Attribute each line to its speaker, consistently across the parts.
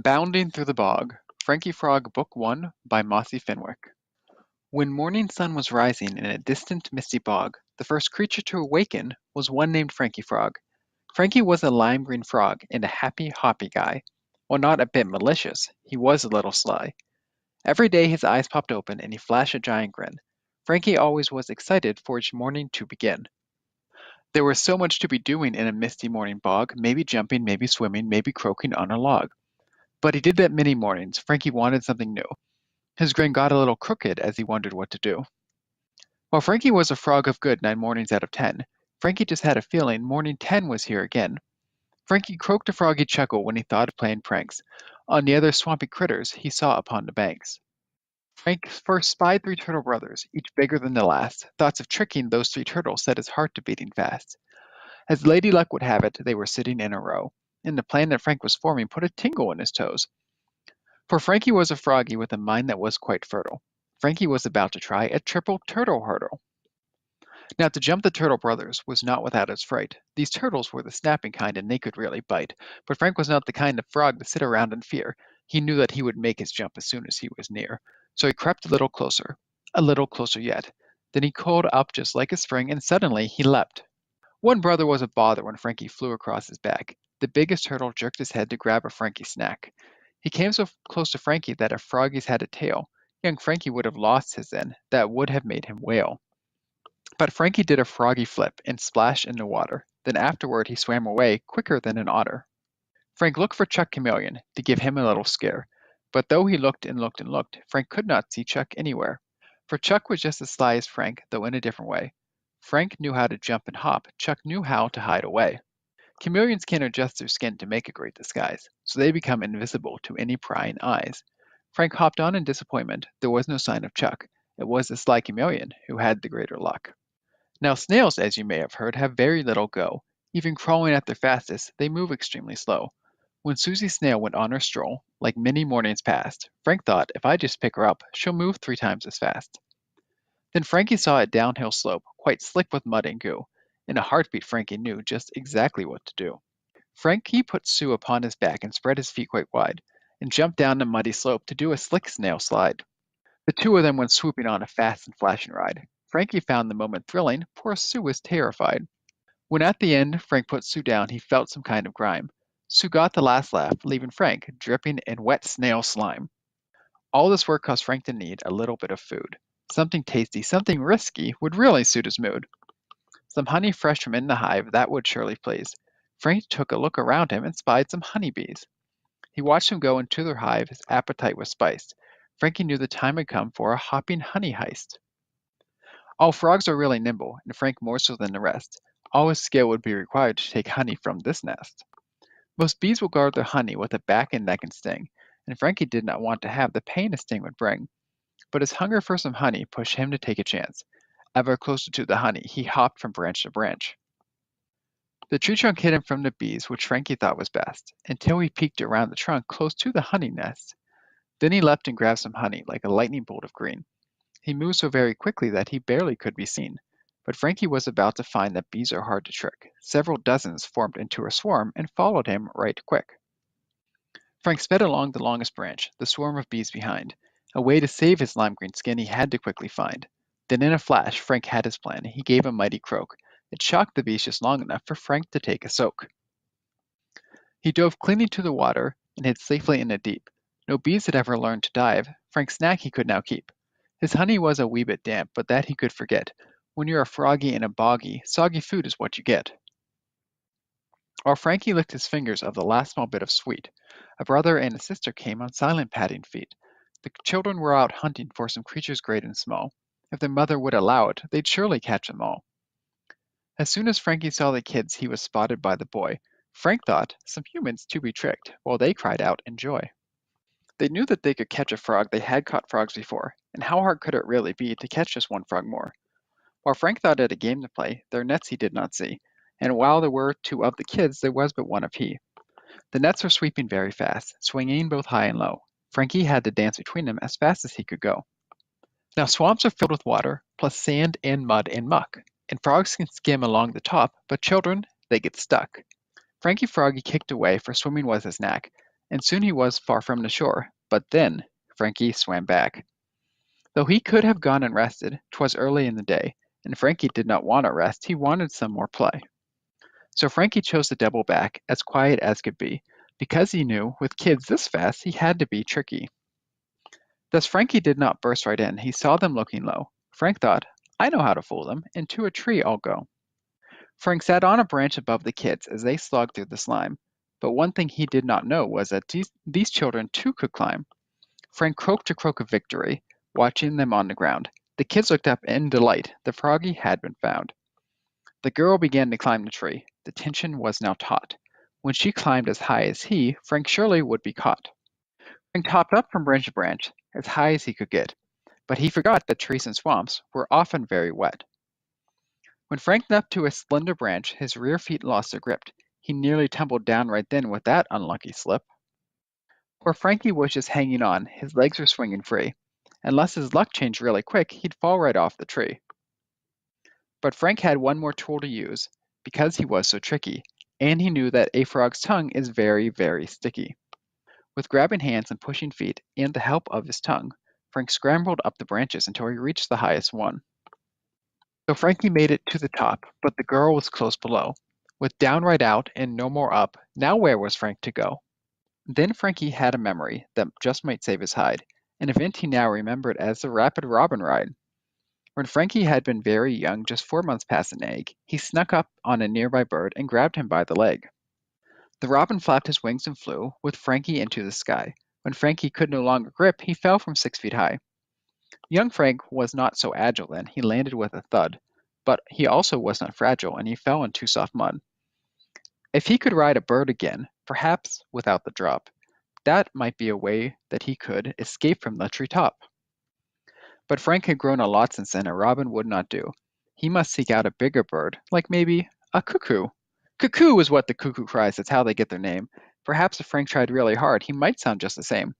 Speaker 1: Bounding Through the Bog, Frankie Frog Book 1 by Mossy Fenwick. When morning sun was rising in a distant misty bog, the first creature to awaken was one named Frankie Frog. Frankie was a lime green frog and a happy, hoppy guy. While not a bit malicious, he was a little sly. Every day his eyes popped open and he flashed a giant grin. Frankie always was excited for each morning to begin. There was so much to be doing in a misty morning bog, maybe jumping, maybe swimming, maybe croaking on a log. But he did that many mornings. Frankie wanted something new. His grin got a little crooked as he wondered what to do. While Frankie was a frog of good 9 mornings out of 10, Frankie just had a feeling morning 10 was here again. Frankie croaked a froggy chuckle when he thought of playing pranks on the other swampy critters he saw upon the banks. Frank first spied 3 turtle brothers, each bigger than the last. Thoughts of tricking those 3 turtles set his heart to beating fast. As Lady Luck would have it, they were sitting in a row, and the plan that Frank was forming put a tingle in his toes. For Frankie was a froggy with a mind that was quite fertile. Frankie was about to try a triple turtle hurdle. Now, to jump the Turtle Brothers was not without its fright. These turtles were the snapping kind and they could really bite. But Frank was not the kind of frog to sit around in fear. He knew that he would make his jump as soon as he was near. So he crept a little closer yet. Then he curled up just like a spring and suddenly he leapt. One brother was a bother when Frankie flew across his back. The biggest turtle jerked his head to grab a Frankie snack. He came so close to Frankie that if froggies had a tail, young Frankie would have lost his then. That would have made him wail. But Frankie did a froggy flip and splashed in the water. Then afterward he swam away quicker than an otter. Frank looked for Chuck Chameleon to give him a little scare. But though he looked and looked and looked, Frank could not see Chuck anywhere. For Chuck was just as sly as Frank, though in a different way. Frank knew how to jump and hop. Chuck knew how to hide away. Chameleons can adjust their skin to make a great disguise, so they become invisible to any prying eyes. Frank hopped on in disappointment. There was no sign of Chuck. It was the sly chameleon who had the greater luck. Now snails, as you may have heard, have very little go. Even crawling at their fastest, they move extremely slow. When Susie Snail went on her stroll, like many mornings past, Frank thought, if I just pick her up, she'll move 3 times as fast. Then Frankie saw a downhill slope, quite slick with mud and goo. In a heartbeat, Frankie knew just exactly what to do. Frankie put Sue upon his back and spread his feet quite wide, and jumped down the muddy slope to do a slick snail slide. The 2 of them went swooping on a fast and flashing ride. Frankie found the moment thrilling, poor Sue was terrified. When at the end Frank put Sue down, he felt some kind of grime. Sue got the last laugh, leaving Frank dripping in wet snail slime. All this work caused Frank to need a little bit of food. Something tasty, something risky would really suit his mood. Some honey fresh from in the hive, that would surely please. Frank took a look around him and spied some honeybees. He watched them go into their hive, his appetite was spiced. Frankie knew the time had come for a hopping honey heist. All frogs are really nimble, and Frank more so than the rest. All his skill would be required to take honey from this nest. Most bees will guard their honey with a back and neck and sting, and Frankie did not want to have the pain a sting would bring. But his hunger for some honey pushed him to take a chance. Ever closer to the honey, he hopped from branch to branch. The tree trunk hid him from the bees, which Frankie thought was best, until he peeked around the trunk close to the honey nest. Then he leapt and grabbed some honey like a lightning bolt of green. He moved so very quickly that he barely could be seen. But Frankie was about to find that bees are hard to trick. Several dozens formed into a swarm and followed him right quick. Frank sped along the longest branch, the swarm of bees behind. A way to save his lime green skin he had to quickly find. Then in a flash, Frank had his plan. He gave a mighty croak. It shocked the bees just long enough for Frank to take a soak. He dove clean into the water and hid safely in the deep. No bees had ever learned to dive. Frank's snack he could now keep. His honey was a wee bit damp, but that he could forget. When you're a froggy in a boggy, soggy food is what you get. While Frankie licked his fingers of the last small bit of sweet, a brother and a sister came on silent padding feet. The children were out hunting for some creatures great and small. If their mother would allow it, they'd surely catch them all. As soon as Frankie saw the kids, he was spotted by the boy. Frank thought, some humans to be tricked, while they cried out in joy. They knew that they could catch a frog. They had caught frogs before, and how hard could it really be to catch just one frog more? While Frank thought it a game to play, their nets he did not see, and while there were 2 of the kids, there was but one of he. The nets were sweeping very fast, swinging both high and low. Frankie had to dance between them as fast as he could go. Now swamps are filled with water, plus sand and mud and muck, and frogs can skim along the top, but children, they get stuck. Frankie Froggy kicked away, for swimming was his knack, and soon he was far from the shore. But then Frankie swam back. Though he could have gone and rested, 'twas early in the day, and Frankie did not want to rest, he wanted some more play. So Frankie chose to double back, as quiet as could be, because he knew, with kids this fast, he had to be tricky. Thus Frankie did not burst right in, he saw them looking low. Frank thought, I know how to fool them, and to a tree I'll go. Frank sat on a branch above the kids as they slogged through the slime, but one thing he did not know was that these children too could climb. Frank croaked a croak of victory, watching them on the ground. The kids looked up in delight, the froggy had been found. The girl began to climb the tree. The tension was now taut. When she climbed as high as he, Frank surely would be caught. Frank hopped up from branch to branch, as high as he could get, but he forgot that trees and swamps were often very wet. When Frank leapt to a slender branch, his rear feet lost their grip. He nearly tumbled down right then with that unlucky slip. Poor Frankie was just hanging on, his legs were swinging free. Unless his luck changed really quick, he'd fall right off the tree. But Frank had one more tool to use, because he was so tricky, and he knew that a frog's tongue is very, very sticky. With grabbing hands and pushing feet, and the help of his tongue, Frank scrambled up the branches until he reached the highest one. So Frankie made it to the top, but the girl was close below. With down right out and no more up, now where was Frank to go? Then Frankie had a memory that just might save his hide, an event he now remembered as the rapid robin ride. When Frankie had been very young, just 4 months past an egg, he snuck up on a nearby bird and grabbed him by the leg. The robin flapped his wings and flew with Frankie into the sky. When Frankie could no longer grip, he fell from 6 feet high. Young Frank was not so agile then, he landed with a thud, but he also was not fragile, and he fell into soft mud. If he could ride a bird again, perhaps without the drop, that might be a way that he could escape from the treetop. But Frank had grown a lot since then, a robin would not do. He must seek out a bigger bird, like maybe a cuckoo. Cuckoo is what the cuckoo cries, that's how they get their name. Perhaps if Frank tried really hard, he might sound just the same.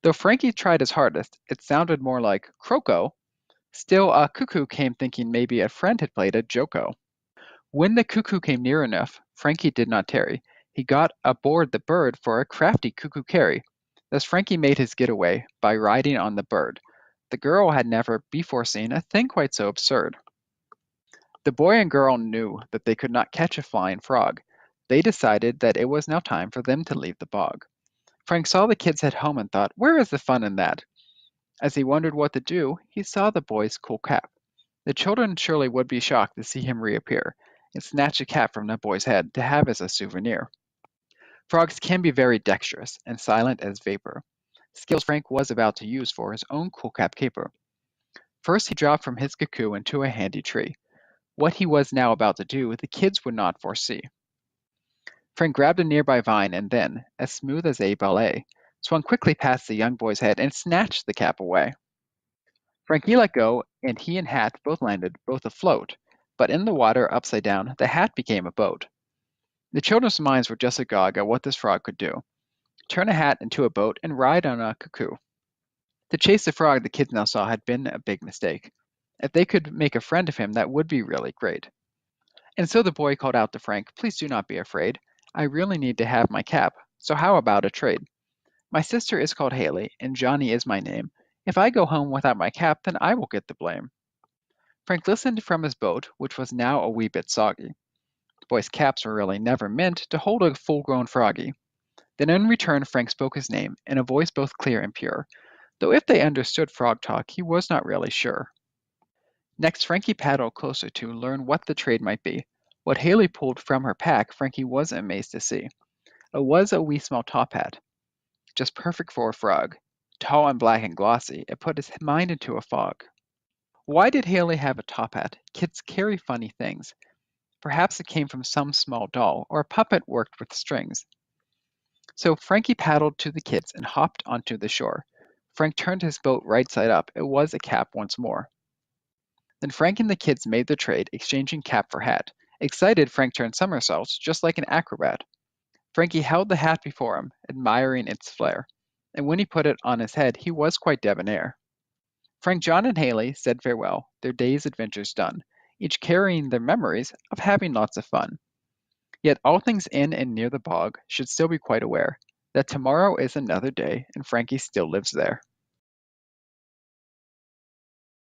Speaker 1: Though Frankie tried his hardest, it sounded more like croco. Still, a cuckoo came thinking maybe a friend had played a joko. When the cuckoo came near enough, Frankie did not tarry. He got aboard the bird for a crafty cuckoo carry. Thus Frankie made his getaway by riding on the bird. The girl had never before seen a thing quite so absurd. The boy and girl knew that they could not catch a flying frog. They decided that it was now time for them to leave the bog. Frank saw the kids head home and thought, where is the fun in that? As he wondered what to do, he saw the boy's cool cap. The children surely would be shocked to see him reappear and snatch the cap from the boy's head to have as a souvenir. Frogs can be very dexterous and silent as vapor, skills Frank was about to use for his own cool cap caper. First he dropped from his cuckoo into a handy tree. What he was now about to do, the kids would not foresee. Frank grabbed a nearby vine and then, as smooth as a ballet, swung quickly past the young boy's head and snatched the cap away. Frankie let go, and he and Hat both landed, both afloat, but in the water, upside down, the hat became a boat. The children's minds were just agog at what this frog could do. Turn a hat into a boat and ride on a cuckoo. To chase the frog the kids now saw had been a big mistake. If they could make a friend of him, that would be really great. And so the boy called out to Frank, please do not be afraid. I really need to have my cap, so how about a trade? My sister is called Haley, and Johnny is my name. If I go home without my cap, then I will get the blame. Frank listened from his boat, which was now a wee bit soggy. Boys' caps were really never meant to hold a full-grown froggy. Then in return Frank spoke his name, in a voice both clear and pure, though if they understood frog talk he was not really sure. Next Frankie paddled closer to learn what the trade might be. What Haley pulled from her pack Frankie was amazed to see. It was a wee small top hat, just perfect for a frog. Tall and black and glossy, it put his mind into a fog. Why did Haley have a top hat? Kids carry funny things. Perhaps it came from some small doll, or a puppet worked with strings. So Frankie paddled to the kids and hopped onto the shore. Frank turned his boat right side up. It was a cap once more. Then Frank and the kids made the trade, exchanging cap for hat. Excited, Frank turned somersaults, just like an acrobat. Frankie held the hat before him, admiring its flair, and when he put it on his head, he was quite debonair. Frank, John, and Haley said farewell, their day's adventures done, each carrying their memories of having lots of fun. Yet all things in and near the bog should still be quite aware that tomorrow is another day and Frankie still lives there.